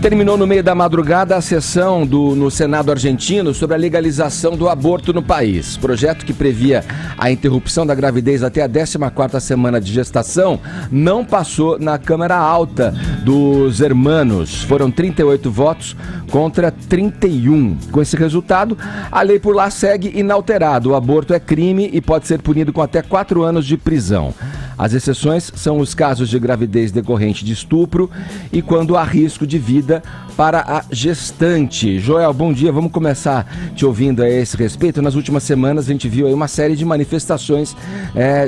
Terminou no meio da madrugada a sessão no Senado argentino sobre a legalização do aborto no país. Projeto que previa a interrupção da gravidez até a 14ª semana de gestação não passou na Câmara Alta dos Hermanos. Foram 38 votos contra 31. Com esse resultado, a lei por lá segue inalterada. O aborto é crime e pode ser punido com até 4 anos de prisão. As exceções são os casos de gravidez decorrente de estupro e quando há risco de vida para a gestante. Joel, bom dia. Vamos começar te ouvindo a esse respeito. Nas últimas semanas a gente viu aí uma série de manifestações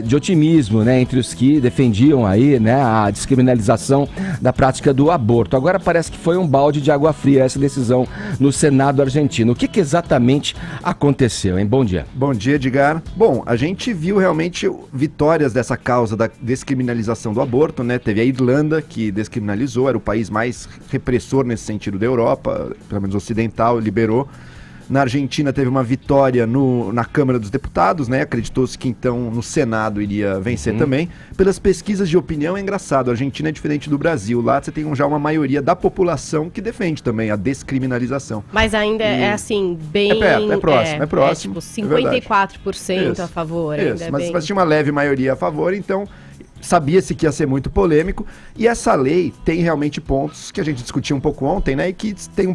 de otimismo, né, entre os que defendiam aí, né, a descriminalização da prática do aborto. Agora parece que foi um balde de água fria essa decisão no Senado argentino. O que exatamente aconteceu, hein? Bom dia. Bom dia, Edgar. Bom, a gente viu realmente vitórias dessa causa da descriminalização do aborto, né? Teve a Irlanda, que descriminalizou, era o país mais repressor nesse sentido da Europa, pelo menos ocidental, liberou. Na Argentina teve uma vitória na Câmara dos Deputados, né? Acreditou-se que então no Senado iria vencer também. Pelas pesquisas de opinião é engraçado, a Argentina é diferente do Brasil. Lá você tem já uma maioria da população que defende também a descriminalização. Mas ainda é assim, bem... É próximo. É tipo 54% a favor. Isso, ainda mas tinha uma leve maioria a favor, então... Sabia-se que ia ser muito polêmico, e essa lei tem realmente pontos que a gente discutiu um pouco ontem, né, e que tem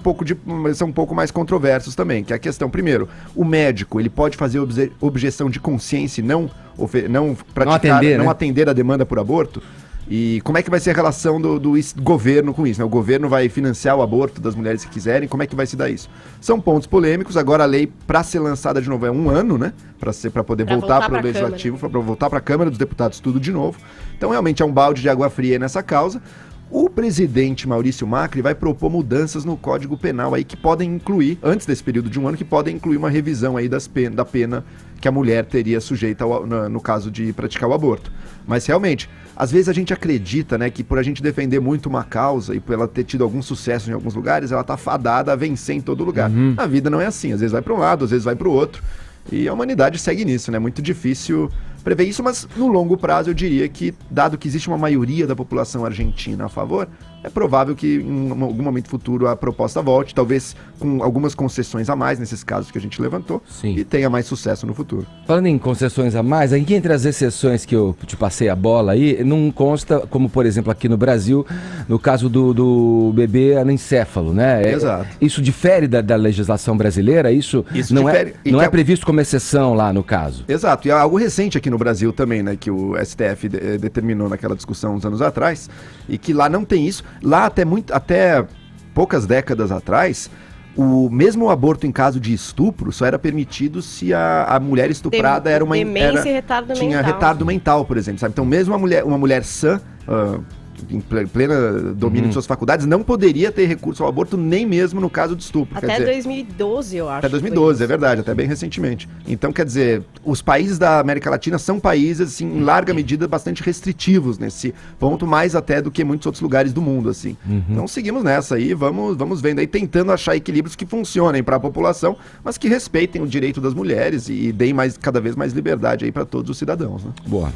são um pouco mais controversos também, que é a questão, primeiro, o médico, ele pode fazer objeção de consciência e não atender a demanda por aborto? E como é que vai ser a relação do governo com isso, né? O governo vai financiar o aborto das mulheres que quiserem, como é que vai se dar isso? São pontos polêmicos, agora a lei, para ser lançada de novo, é 1 ano, né? Para poder voltar para o Legislativo, para voltar para a Câmara dos Deputados, tudo de novo. Então, realmente, é um balde de água fria aí nessa causa. O presidente Maurício Macri vai propor mudanças no Código Penal aí que podem incluir, antes desse período de 1 ano, que podem incluir uma revisão aí da pena que a mulher teria sujeita no caso de praticar o aborto. Mas realmente, às vezes a gente acredita, né, que por a gente defender muito uma causa e por ela ter tido algum sucesso em alguns lugares, ela tá fadada a vencer em todo lugar. A vida não é assim, às vezes vai para um lado, às vezes vai para o outro. E a humanidade segue nisso, né? Muito difícil prever isso, mas no longo prazo eu diria que, dado que existe uma maioria da população argentina a favor, é provável que em algum momento futuro a proposta volte, talvez com algumas concessões a mais nesses casos que a gente levantou. Sim. E tenha mais sucesso no futuro. Falando em concessões a mais, aqui entre as exceções que eu te passei a bola aí, não consta, como por exemplo aqui no Brasil, no caso do bebê anencéfalo, né? Exato. Isso difere da legislação brasileira? Isso não difere, não é previsto como exceção lá no caso? Exato, e é algo recente aqui no Brasil também, né, que o STF determinou naquela discussão uns anos atrás, e que lá não tem isso. Lá até poucas décadas atrás, mesmo o aborto em caso de estupro só era permitido se a mulher estuprada tinha retardo mental, por exemplo, sabe? Então mesmo uma mulher sã, em plena domínio de suas faculdades, não poderia ter recurso ao aborto nem mesmo no caso de estupro. Até 2012, eu acho. Até 2012, é verdade, até bem recentemente. Então, quer dizer, os países da América Latina são países, assim, em larga medida, bastante restritivos nesse ponto, mais até do que muitos outros lugares do mundo, assim. Então, seguimos nessa aí, vamos vendo aí, tentando achar equilíbrios que funcionem para a população, mas que respeitem o direito das mulheres e deem cada vez mais liberdade aí para todos os cidadãos, né? Boa.